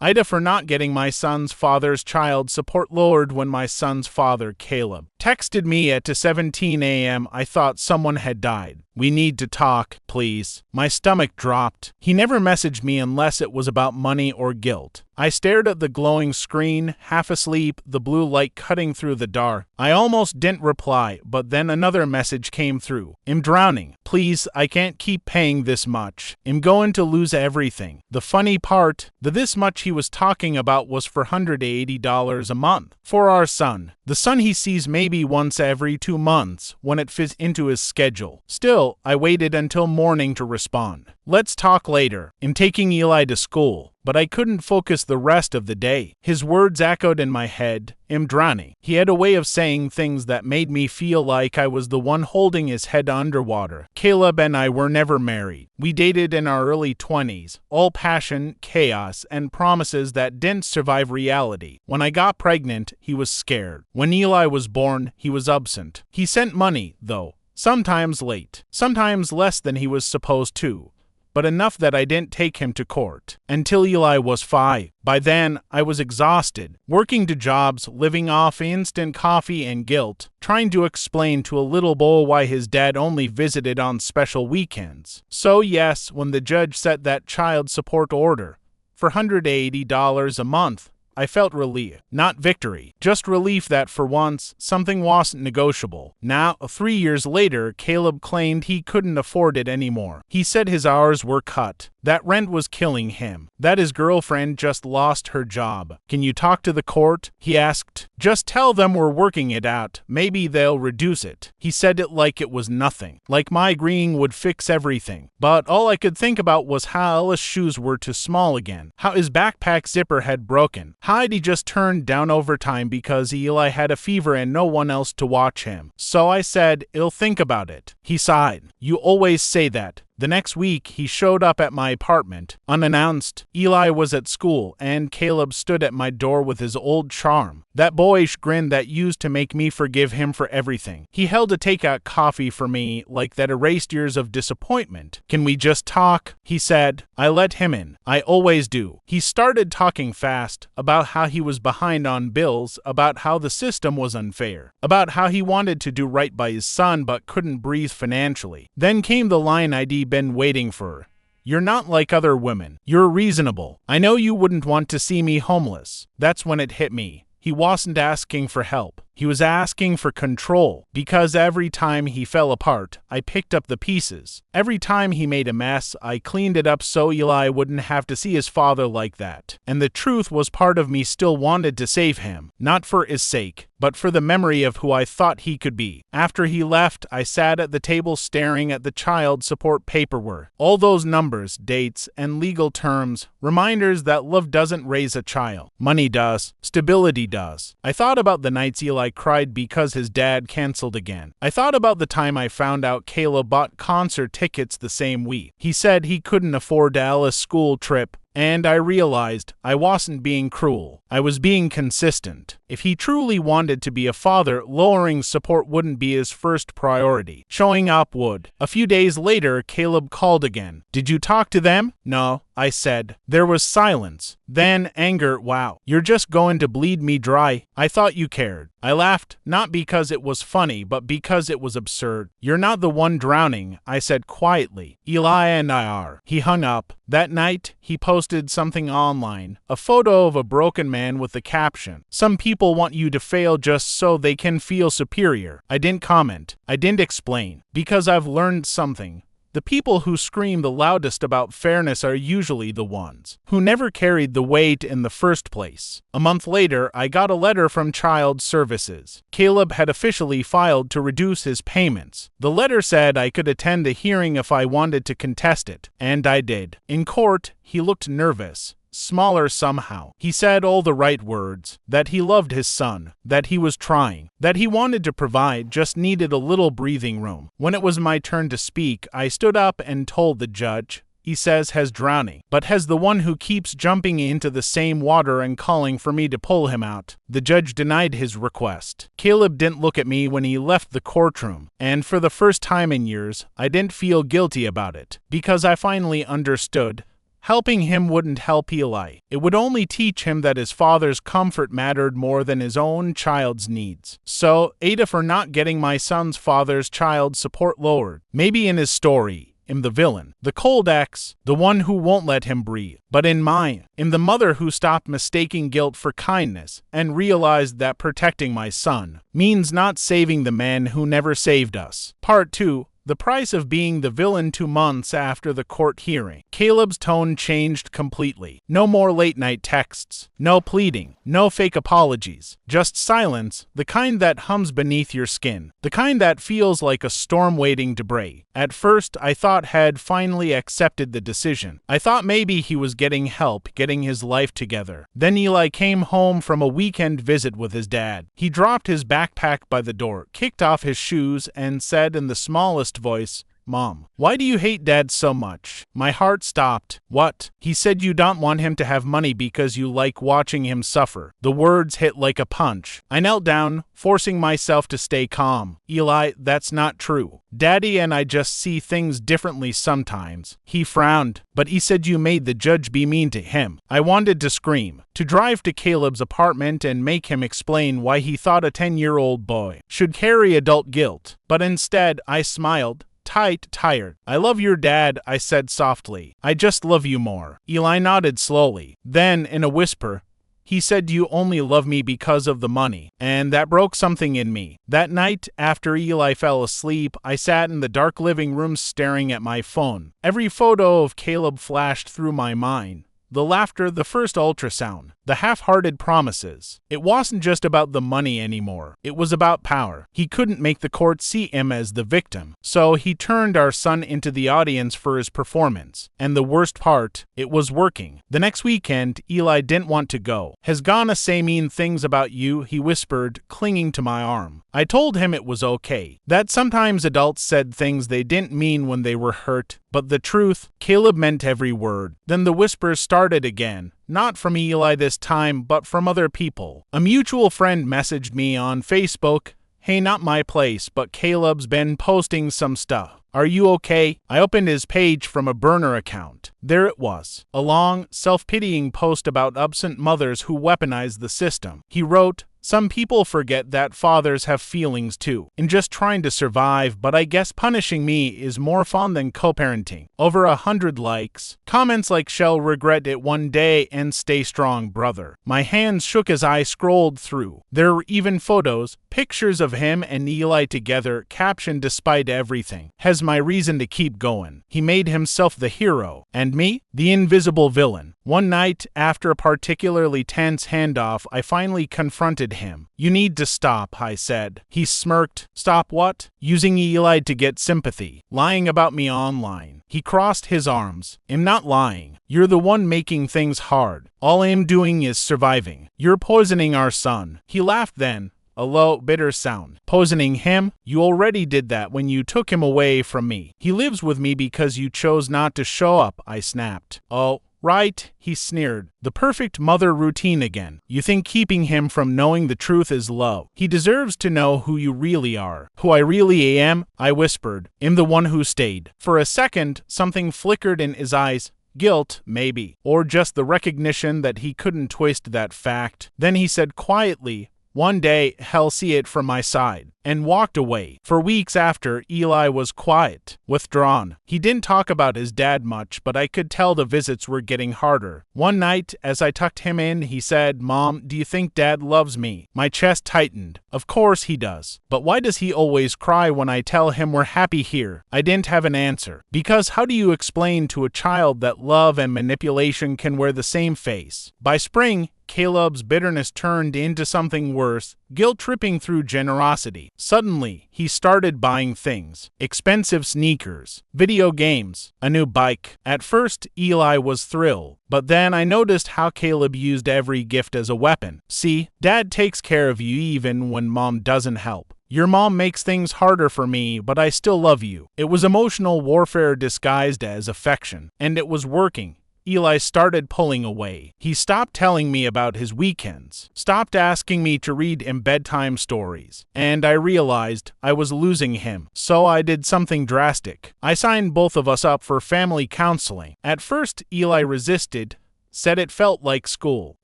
aitah for not getting my son's father's child support lowered when my son's father, Caleb, texted me at 2:17 a.m. I thought someone had died. We need to talk, please. My stomach dropped. He never messaged me unless it was about money or guilt. I stared at the glowing screen, half asleep, the blue light cutting through the dark. I almost didn't reply, but then another message came through. I'm drowning. Please, I can't keep paying this much. I'm going to lose everything. The funny part, the this much he was talking about was for $180 a month. For our son. The son he sees maybe once every 2 months, when it fits into his schedule. Still, I waited until morning to respond. Let's talk later. I'm taking Eli to school, but I couldn't focus the rest of the day. His words echoed in my head. I'm drowning. He had a way of saying things that made me feel like I was the one holding his head underwater. Caleb and I were never married. We dated in our early 20s, all passion, chaos, and promises that didn't survive reality. When I got pregnant, he was scared. When Eli was born, he was absent. He sent money, though, sometimes late, sometimes less than he was supposed to, but enough that I didn't take him to court until Eli was 5. By then, I was exhausted, working 2 jobs, living off instant coffee and guilt, trying to explain to a little boy why his dad only visited on special weekends. So yes, when the judge set that child support order for $180 a month, I felt relief, not victory, just relief that for once, something wasn't negotiable. Now, 3 years later, Caleb claimed he couldn't afford it anymore. He said his hours were cut, that rent was killing him, that his girlfriend just lost her job. Can you talk to the court? He asked. Just tell them we're working it out, maybe they'll reduce it. He said it like it was nothing, like my agreeing would fix everything. But all I could think about was how Ella's shoes were too small again, how his backpack zipper had broken, how he just turned down overtime because Eli had a fever and no one else to watch him. So I said, I'll think about it. He sighed. You always say that. The next week, he showed up at my apartment, unannounced. Eli was at school, and Caleb stood at my door with his old charm, that boyish grin that used to make me forgive him for everything. He held a takeout coffee for me like that erased years of disappointment. Can we just talk? He said. I let him in. I always do. He started talking fast, about how he was behind on bills, about how the system was unfair, about how he wanted to do right by his son but couldn't breathe financially. Then came the line I'd been waiting for. You're not like other women. You're reasonable. I know you wouldn't want to see me homeless. That's when it hit me. He wasn't asking for help. He was asking for control, because every time he fell apart, I picked up the pieces. Every time he made a mess, I cleaned it up so Eli wouldn't have to see his father like that. And the truth was, part of me still wanted to save him, not for his sake, but for the memory of who I thought he could be. After he left, I sat at the table staring at the child support paperwork. All those numbers, dates, and legal terms, reminders that love doesn't raise a child. Money does. Stability does. I thought about the nights Eli cried because his dad canceled again. I thought about the time I found out Caleb bought concert tickets the same week. He said he couldn't afford Ella's school trip, and I realized I wasn't being cruel. I was being consistent. If he truly wanted to be a father, lowering support wouldn't be his first priority. Showing up would. A few days later, Caleb called again. Did you talk to them? No, I said. There was silence. Then anger. Wow, you're just going to bleed me dry. I thought you cared. I laughed, not because it was funny, but because it was absurd. You're not the one drowning, I said quietly. Eli and I are. He hung up. That night, he posted something online, a photo of a broken man with the caption, "Some people want you to fail just so they can feel superior." I didn't comment. I didn't explain, because I've learned something. The people who scream the loudest about fairness are usually the ones who never carried the weight in the first place. A month later, I got a letter from Child Services. Caleb had officially filed to reduce his payments. The letter said I could attend a hearing if I wanted to contest it, and I did. In court, he looked nervous. Smaller somehow. He said all the right words, that he loved his son, that he was trying, that he wanted to provide, just needed a little breathing room. When it was my turn to speak, I stood up and told the judge, he says has drowning, but has the one who keeps jumping into the same water and calling for me to pull him out. The judge denied his request. Caleb didn't look at me when he left the courtroom, and for the first time in years, I didn't feel guilty about it, because I finally understood Helping him wouldn't help Eli. It would only teach him that his father's comfort mattered more than his own child's needs. So, aitah for not getting my son's father's child support lowered. Maybe in his story, I'm the villain, the cold ex, the one who won't let him breathe. But in mine, I'm the mother who stopped mistaking guilt for kindness and realized that protecting my son means not saving the man who never saved us. Part 2. The price of being the villain. 2 months after the court hearing, Caleb's tone changed completely. No more late-night texts, no pleading, no fake apologies, just silence, the kind that hums beneath your skin, the kind that feels like a storm waiting to break. At first, I thought had finally accepted the decision. I thought maybe he was getting help, getting his life together. Then Eli came home from a weekend visit with his dad. He dropped his backpack by the door, kicked off his shoes, and said in the smallest voice, "Mom, why do you hate Dad so much?" My heart stopped. What? He said you don't want him to have money because you like watching him suffer. The words hit like a punch. I knelt down, forcing myself to stay calm. Eli, that's not true. Daddy and I just see things differently sometimes. He frowned. But he said you made the judge be mean to him. I wanted to scream, to drive to Caleb's apartment and make him explain why he thought a 10-year-old boy should carry adult guilt. But instead, I smiled. Tired. I love your dad, I said softly. I just love you more. Eli nodded slowly. Then, in a whisper, he said you only love me because of the money. And that broke something in me. That night, after Eli fell asleep, I sat in the dark living room staring at my phone. Every photo of Caleb flashed through my mind. The laughter, the first ultrasound, the half-hearted promises. It wasn't just about the money anymore. It was about power. He couldn't make the court see him as the victim. So he turned our son into the audience for his performance. And the worst part, it was working. The next weekend, Eli didn't want to go. "Has Ghana say mean things about you?" he whispered, clinging to my arm. I told him it was okay. That sometimes adults said things they didn't mean when they were hurt. But the truth, Caleb meant every word. Then the whispers started again. Not from Eli this time, but from other people. A mutual friend messaged me on Facebook, "Hey, not my place, but Caleb's been posting some stuff. Are you okay?" I opened his page from a burner account. There it was, a long, self-pitying post about absent mothers who weaponize the system. He wrote, "Some people forget that fathers have feelings too, in just trying to survive, but I guess punishing me is more fun than co-parenting." Over 100 likes. Comments like "Shall regret it one day" and "Stay strong, brother." My hands shook as I scrolled through. There were even photos, pictures of him and Eli together, captioned "Despite everything, has my reason to keep going." He made himself the hero, and me, the invisible villain. One night, after a particularly tense handoff, I finally confronted him. "You need to stop," I said. He smirked. "Stop what?" "Using Eli to get sympathy. Lying about me online." He crossed his arms. "I'm not lying. You're the one making things hard. All I'm doing is surviving. You're poisoning our son." He laughed then. A low, bitter sound. "Poisoning him? You already did that when you took him away from me. He lives with me because you chose not to show up," I snapped. "Oh, right," he sneered. "The perfect mother routine again. You think keeping him from knowing the truth is love. He deserves to know who you really are." "Who I really am?" I whispered. "I'm the one who stayed." For a second, something flickered in his eyes. Guilt, maybe. Or just the recognition that he couldn't twist that fact. Then he said quietly, "One day, hell see it from my side," and walked away. For weeks after, Eli was quiet, withdrawn. He didn't talk about his dad much, but I could tell the visits were getting harder. One night, as I tucked him in, he said, "Mom, do you think Dad loves me?" My chest tightened. Of course he does. But why does he always cry when I tell him we're happy here? I didn't have an answer. Because how do you explain to a child that love and manipulation can wear the same face? By spring, Caleb's bitterness turned into something worse, guilt tripping through generosity. Suddenly, he started buying things. Expensive sneakers, video games, a new bike. At first, Eli was thrilled. But then I noticed how Caleb used every gift as a weapon. "See, Dad takes care of you even when Mom doesn't help. Your mom makes things harder for me, but I still love you." It was emotional warfare disguised as affection. And it was working. Eli started pulling away. He stopped telling me about his weekends, stopped asking me to read him bedtime stories, and I realized I was losing him. So I did something drastic. I signed both of us up for family counseling. At first, Eli resisted, said it felt like school,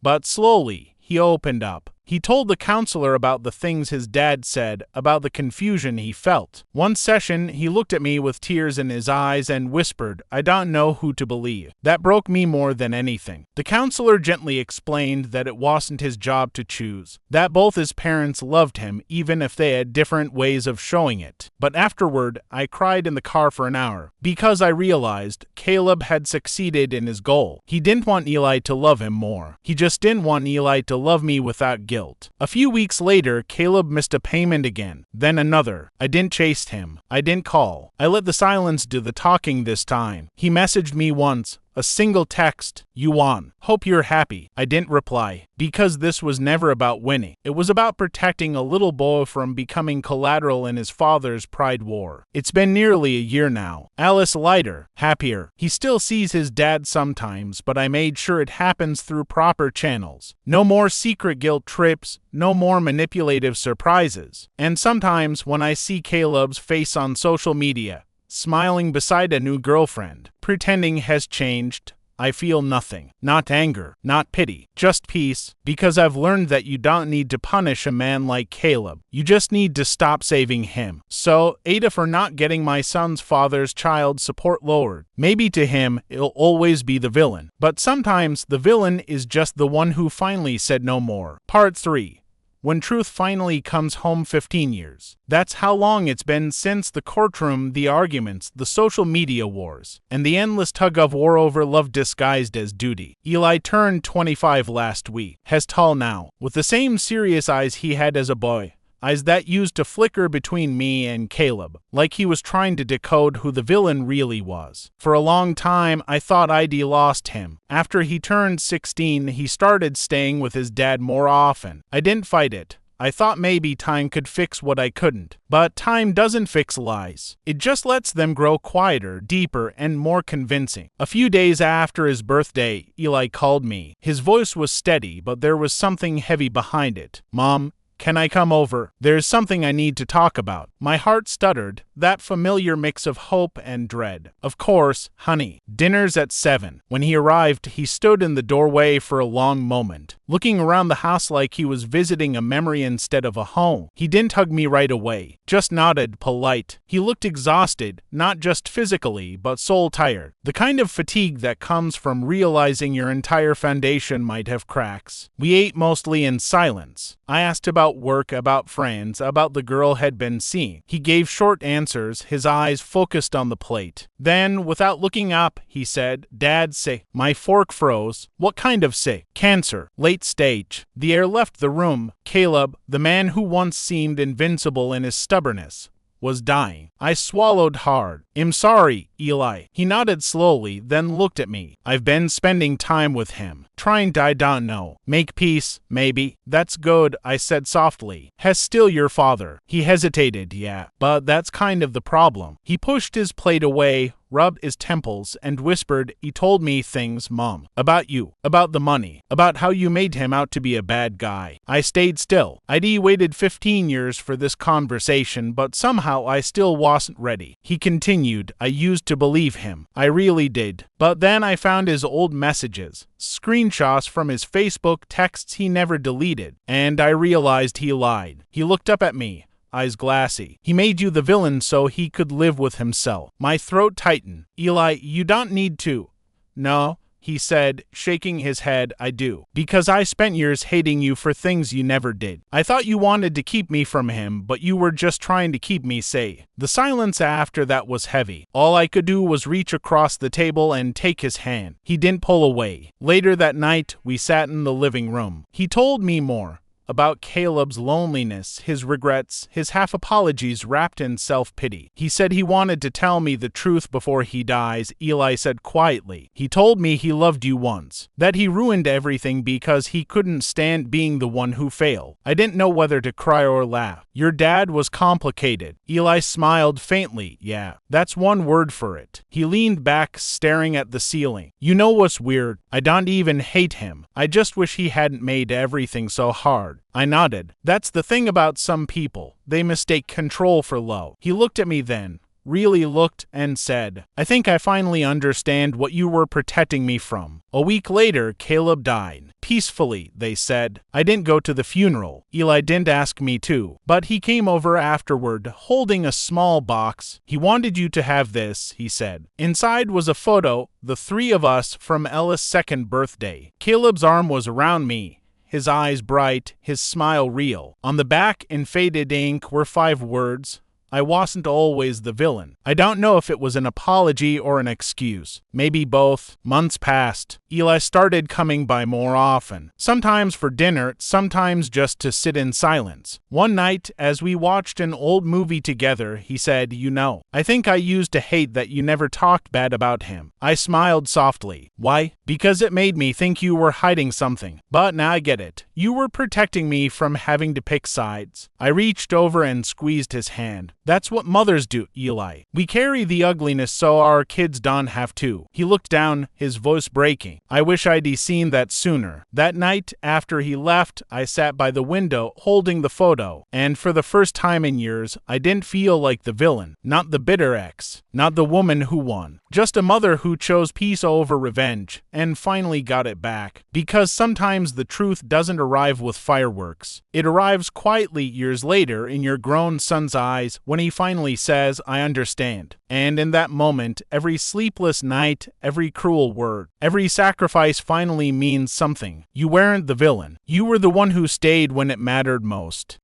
but slowly he opened up. He told the counselor about the things his dad said, about the confusion he felt. One session, he looked at me with tears in his eyes and whispered, "I don't know who to believe." That broke me more than anything. The counselor gently explained that it wasn't his job to choose, that both his parents loved him, even if they had different ways of showing it. But afterward, I cried in the car for an hour, because I realized Caleb had succeeded in his goal. He didn't want Eli to love him more. He just didn't want Eli to love me without guilt. A few weeks later, Caleb missed a payment again, then another. I didn't chase him. I didn't call. I let the silence do the talking this time. He messaged me once, a single text, "You won. Hope you're happy." I didn't reply, because this was never about winning. It was about protecting a little boy from becoming collateral in his father's pride war. It's been nearly a year now. Alice lighter, happier. He still sees his dad sometimes, but I made sure it happens through proper channels. No more secret guilt trips, no more manipulative surprises. And sometimes when I see Caleb's face on social media, smiling beside a new girlfriend, pretending has changed, I feel nothing. Not anger, not pity, just peace, because I've learned that you don't need to punish a man like Caleb. You just need to stop saving him. So, aitah for not getting my son's father's child support lowered. Maybe to him, it'll always be the villain. But sometimes the villain is just the one who finally said no more. Part 3. When truth finally comes home 15 years. That's how long it's been since the courtroom, the arguments, the social media wars, and the endless tug-of-war over love disguised as duty. Eli turned 25 last week, has tall now, with the same serious eyes he had as a boy. Eyes that used to flicker between me and Caleb, like he was trying to decode who the villain really was. For a long time, I thought I'd lost him. After he turned 16, he started staying with his dad more often. I didn't fight it. I thought maybe time could fix what I couldn't. But time doesn't fix lies. It just lets them grow quieter, deeper, and more convincing. A few days after his birthday, Eli called me. His voice was steady, but there was something heavy behind it. "Mom, can I come over? There's something I need to talk about." My heart stuttered, that familiar mix of hope and dread. "Of course, honey. Dinner's at 7. When he arrived, he stood in the doorway for a long moment, looking around the house like he was visiting a memory instead of a home. He didn't hug me right away, just nodded, polite. He looked exhausted, not just physically, but soul-tired. The kind of fatigue that comes from realizing your entire foundation might have cracks. We ate mostly in silence. I asked about work, about friends, about the girl had been seeing. He gave short answers, his eyes focused on the plate. Then, without looking up, he said, "Dad's sick." My fork froze. What kind of sick? Cancer. Late stage. The air left the room. Caleb, the man who once seemed invincible in his stubbornness, was dying. I swallowed hard. "I'm sorry, Eli." He nodded slowly, then looked at me. "I've been spending time with him. Trying to, I don't know, make peace, maybe." "That's good," I said softly. "Has still your father." He hesitated, "Yeah, but that's kind of the problem." He pushed his plate away, rubbed his temples, and whispered, "He told me things, Mom. About you, about the money, about how you made him out to be a bad guy." I stayed still. I'd waited 15 years for this conversation, but somehow I still wasn't ready. He continued, "I used to believe him. I really did. But then I found his old messages, screenshots from his Facebook, texts he never deleted, and I realized he lied." He looked up at me, eyes glassy. "He made you the villain so he could live with himself." My throat tightened. "Eli, you don't need to." "No," he said, shaking his head, "I do. Because I spent years hating you for things you never did. I thought you wanted to keep me from him, but you were just trying to keep me safe." The silence after that was heavy. All I could do was reach across the table and take his hand. He didn't pull away. Later that night, we sat in the living room. He told me more. about Caleb's loneliness, his regrets, his half-apologies wrapped in self-pity. He said he wanted to tell me the truth before he dies, Eli said quietly. He told me he loved you once, that he ruined everything because he couldn't stand being the one who failed. I didn't know whether to cry or laugh. Your dad was complicated. Eli smiled faintly. Yeah, that's one word for it. He leaned back, staring at the ceiling. You know what's weird? I don't even hate him. I just wish he hadn't made everything so hard. I nodded. That's the thing about some people. They mistake control for love. He looked at me then, really looked, and said, I think I finally understand what you were protecting me from. A week later, Caleb died. Peacefully, they said. I didn't go to the funeral. Eli didn't ask me to, but he came over afterward, holding a small box. He wanted you to have this, he said. Inside was a photo, the three of us, from Ella's second birthday. Caleb's arm was around me, his eyes bright, his smile real. On the back, in faded ink, were 5 words. I wasn't always the villain. I don't know if it was an apology or an excuse. Maybe both. Months passed. Eli started coming by more often. Sometimes for dinner, sometimes just to sit in silence. One night, as we watched an old movie together, he said, you know, I think I used to hate that you never talked bad about him. I smiled softly. Why? Because it made me think you were hiding something. But now I get it. You were protecting me from having to pick sides. I reached over and squeezed his hand. That's what mothers do, Eli. We carry the ugliness so our kids don't have to. He looked down, his voice breaking. I wish I'd seen that sooner. That night, after he left, I sat by the window holding the photo, and for the first time in years, I didn't feel like the villain, not the bitter ex, not the woman who won. Just a mother who chose peace over revenge, and finally got it back. Because sometimes the truth doesn't arrive with fireworks. It arrives quietly years later in your grown son's eyes when he finally says, I understand. And in that moment, every sleepless night, every cruel word, every sacrifice finally means something. You weren't the villain. You were the one who stayed when it mattered most.